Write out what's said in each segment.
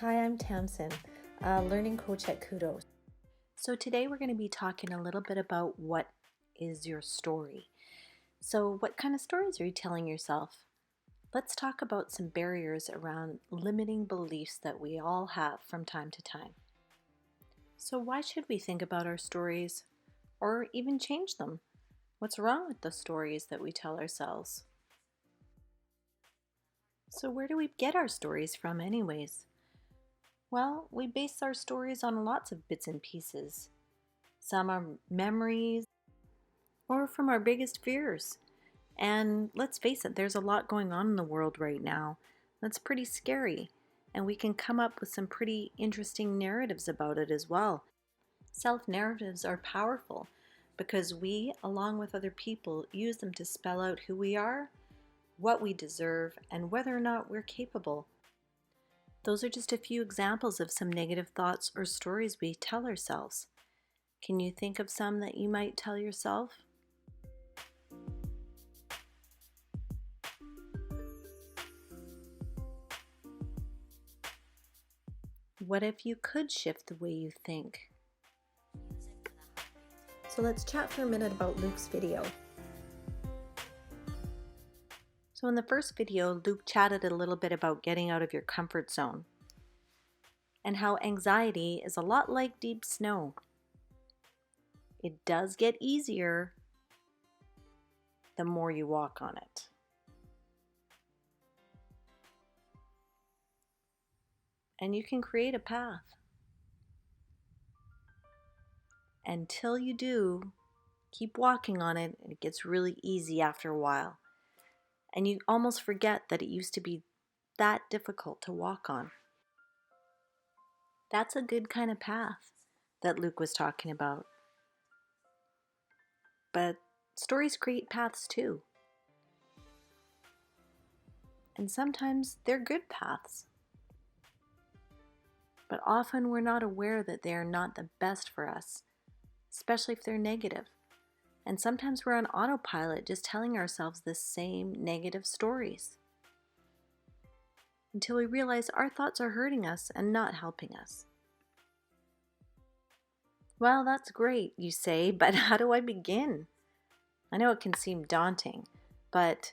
Hi, I'm Tamsin, learning coach at Kudos. So today we're going to be talking a little bit about what is your story. So what kind of stories are you telling yourself? Let's talk about some barriers around limiting beliefs that we all have from time to time. So why should we think about our stories or even change them? What's wrong with the stories that we tell ourselves? So where do we get our stories from anyways? Well, we base our stories on lots of bits and pieces. Some are memories or from our biggest fears. And let's face it, there's a lot going on in the world right now that's pretty scary. And we can come up with some pretty interesting narratives about it as well. Self narratives are powerful because we, along with other people, use them to spell out who we are, what we deserve, and whether or not we're capable. Those are just a few examples of some negative thoughts or stories we tell ourselves. Can you think of some that you might tell yourself? What if you could shift the way you think? So let's chat for a minute about Luke's video. So in the first video, Luke chatted a little bit about getting out of your comfort zone and how anxiety is a lot like deep snow. It does get easier the more you walk on it. And you can create a path. Until you do, keep walking on it, and it gets really easy after a while. And you almost forget that it used to be that difficult to walk on. That's a good kind of path that Luke was talking about. But stories create paths too. And sometimes they're good paths. But often we're not aware that they are not the best for us, especially if they're negative. And sometimes we're on autopilot just telling ourselves the same negative stories until we realize our thoughts are hurting us and not helping us. Well, that's great, you say, but how do I begin? I know it can seem daunting, but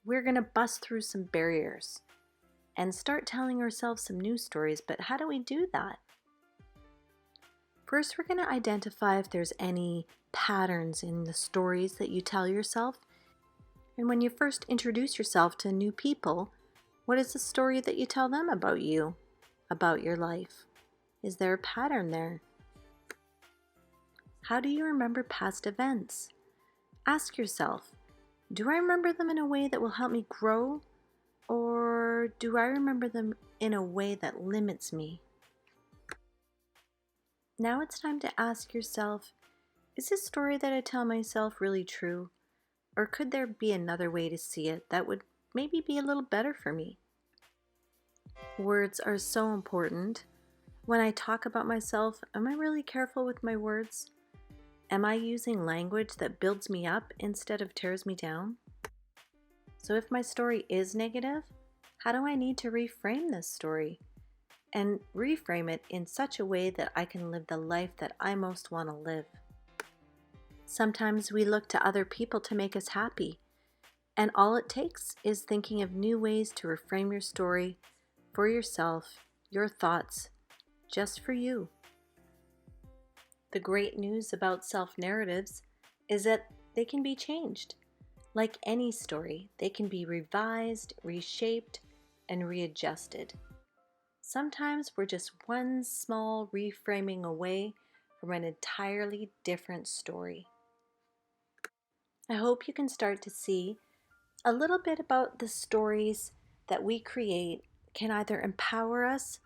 we're going to bust through some barriers and start telling ourselves some new stories. But how do we do that? First, we're going to identify if there's any patterns in the stories that you tell yourself. And when you first introduce yourself to new people, what is the story that you tell them about you, about your life? Is there a pattern there? How do you remember past events? Ask yourself, do I remember them in a way that will help me grow? Or do I remember them in a way that limits me? Now it's time to ask yourself, is this story that I tell myself really true? Or could there be another way to see it that would maybe be a little better for me? Words are so important. When I talk about myself, am I really careful with my words? Am I using language that builds me up instead of tears me down? So if my story is negative, how do I need to reframe this story? And reframe it in such a way that I can live the life that I most want to live. Sometimes we look to other people to make us happy, and all it takes is thinking of new ways to reframe your story for yourself, your thoughts, just for you. The great news about self-narratives is that they can be changed. Like any story, they can be revised, reshaped, and readjusted. Sometimes we're just one small reframing away from an entirely different story. I hope you can start to see a little bit about the stories that we create can either empower us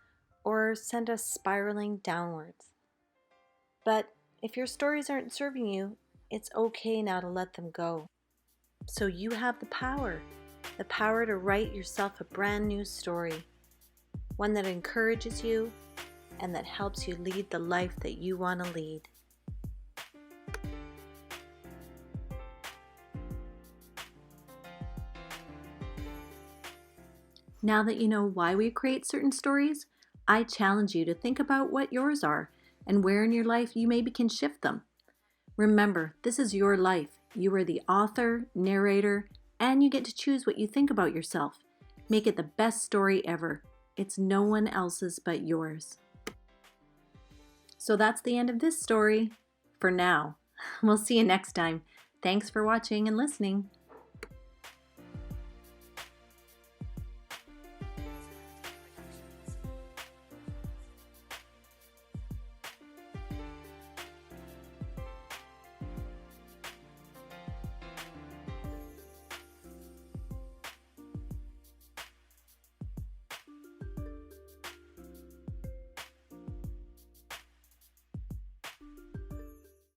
or send us spiraling downwards. But if your stories aren't serving you, it's okay now to let them go. So you have the power to write yourself a brand new story, one that encourages you and that helps you lead the life that you want to lead. Now that you know why we create certain stories, I challenge you to think about what yours are and where in your life you maybe can shift them. Remember, this is your life. You are the author, narrator, and you get to choose what you think about yourself. Make it the best story ever. It's no one else's but yours. So that's the end of this story for now. We'll see you next time. Thanks for watching and listening.